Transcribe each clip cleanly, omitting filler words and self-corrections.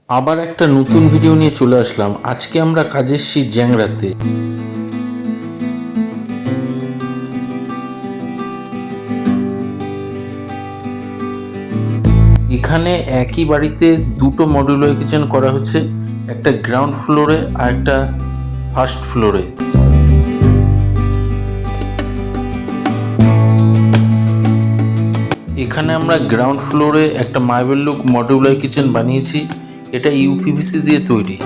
আবার একটা নতুন ভিডিও নিয়ে চলে আসলাম। আজকে আমরা কাজে এসেছি জ্যাংরাতে। এখানে একই বাড়িতে দুটো মডিউলার কিচেন করা হচ্ছে, একটা গ্রাউন্ড ফ্লোরে আর একটা ফার্স্ট ফ্লোরে। এখানে আমরা গ্রাউন্ড ফ্লোরে একটা মার্বেল লুক মডিউলার কিচেন বানিয়েছি। এটা ইউপিভিসি দিয়ে তৈরি।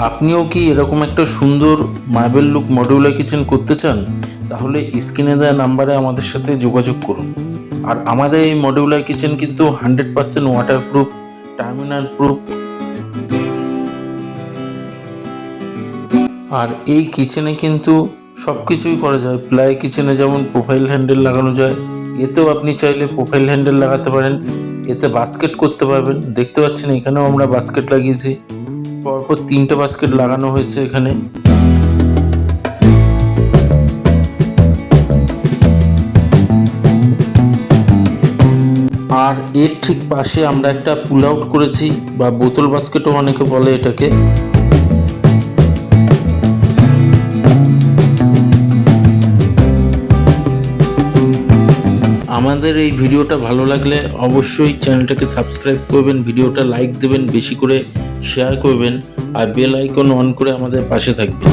আপনিও কি এরকম একটা সুন্দর মার্বেল লুক মডিউলার কিচেন করতে চান? তাহলে স্ক্রিনে দেওয়া নাম্বারে আমাদের সাথে যোগাযোগ করুন। আর আমাদের এই মডিউলার কিচেন কিন্তু 100% ওয়াটারপ্রুফ, টার্মিনাল প্রুফ। আর এই কিচেনে কিন্তু সব কিছুই করা যায়। প্লাই কিচেনে যেমন প্রোফাইল হ্যান্ডেল লাগানো যায়, এতেও আপনি চাইলে প্রোফাইল হ্যান্ডেল লাগাতে পারেন। এতে বাস্কেট করতে পারবেন। দেখতে পাচ্ছেন এখানেও আমরা বাস্কেট লাগিয়েছি। পরপর 3টে বাস্কেট লাগানো হয়েছে এখানে। আর এর ঠিক পাশে আমরা একটা পুল আউট করেছি, বা বোতল বাস্কেটও অনেকে বলে এটাকে। আমাদের এই ভিডিওটা ভালো লাগলে অবশ্যই চ্যানেলটাকে সাবস্ক্রাইব করবেন, ভিডিওটা লাইক দেবেন, বেশি করে শেয়ার করবেন, আর বেল আইকন অন করে আমাদের পাশে থাকবেন।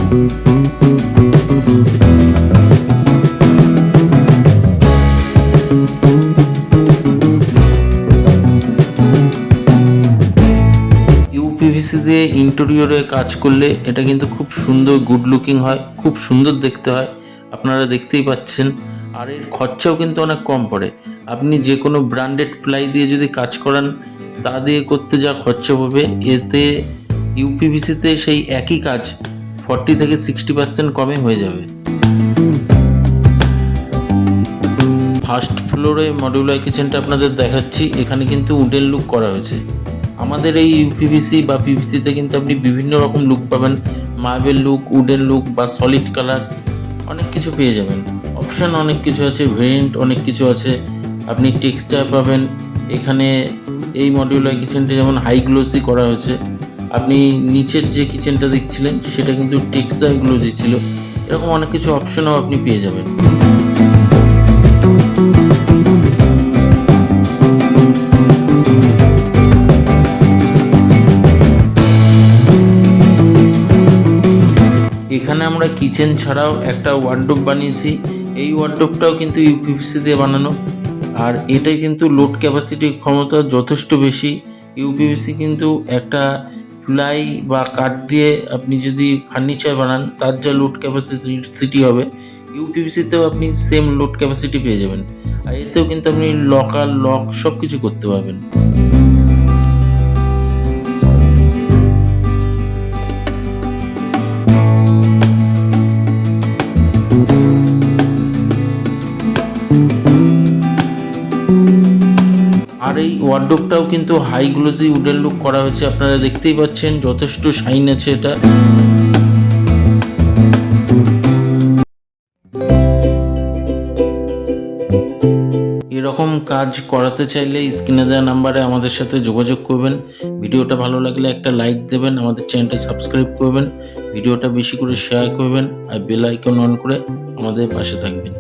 ইউপিভিসি দিয়ে ইন্টেরিয়রে কাজ করলে এটা কিন্তু খুব সুন্দর, গুড লুকিং হয়, খুব সুন্দর দেখতে হয়। আপনারা দেখতেই পাচ্ছেন। আর এর খরচাও কিন্তু অনেক কম পড়ে। আপনি যে কোনো ব্র্যান্ডেড প্লাই দিয়ে যদি কাজ করান, তা দিয়ে করতে যা খরচা হবে, এতে ইউপিভিসিতে সেই একই কাজ 40 থেকে 60% কমে হয়ে যাবে। ফার্স্ট ফ্লোরে মডিউলার কিচেনটা আপনাদের দেখাচ্ছি। এখানে কিন্তু উডেন লুক করা হয়েছে। আমাদের এই ইউপিভিসি বা পিভিসিতে কিন্তু আপনি বিভিন্ন রকম লুক পাবেন। মার্বেল লুক, উডেন লুক বা সলিড কালার, অনেক কিছু পেয়ে যাবেন। অপশান অনেক কিছু আছে, ভেরিয়েন্ট অনেক কিছু আছে। আপনি টেক্সচার পাবেন। এখানে এই মডিউলার কিচেনটা যেমন হাই গ্লোসি করা হয়েছে। আপনি নিচের যে কিচেনটা দেখছিলেন সেটা কিন্তু টেক্সচার গ্লোসি ছিল। এরকম অনেক কিছু অপশানও আপনি পেয়ে যাবেন। এখানে আমরা কিচেন ছাড়াও একটা ওয়ার্ডরোব বানিয়েছি। এই ওয়ার্ডরোবটাও কিন্তু ইউপিভিসি দিয়ে বানানো। আর এটাই কিন্তু লোড ক্যাপাসিটি ক্ষমতা যথেষ্ট বেশি। ইউপিভিসি কিন্তু একটা প্লাই বা কাঠ দিয়ে আপনি যদি ফার্নিচার বানান, তার যা লোড ক্যাপাসিটি হবে, ইউপিভিসিতেও আপনি সেম লোড ক্যাপাসিটি পেয়ে যাবেন। আর এতেও কিন্তু আপনি লক সব কিছু করতে পারবেন। আর এই ওয়ার্ডরোবটাও কিন্তু হাই গ্লোসি উডেন লুক করা হয়েছে। আপনারা দেখতেই পাচ্ছেন যথেষ্ট শাইন আছে এটা। এরকম কাজ করাতে চাইলে স্ক্রিনে দেওয়া নাম্বারে আমাদের সাথে যোগাযোগ করবেন। ভিডিওটা ভালো লাগলে একটা লাইক দেবেন, আমাদের চ্যানেলটা সাবস্ক্রাইব করবেন, ভিডিওটা বেশি করে শেয়ার করবেন, আর বেল আইকন অন করে আমাদের পাশে থাকবেন।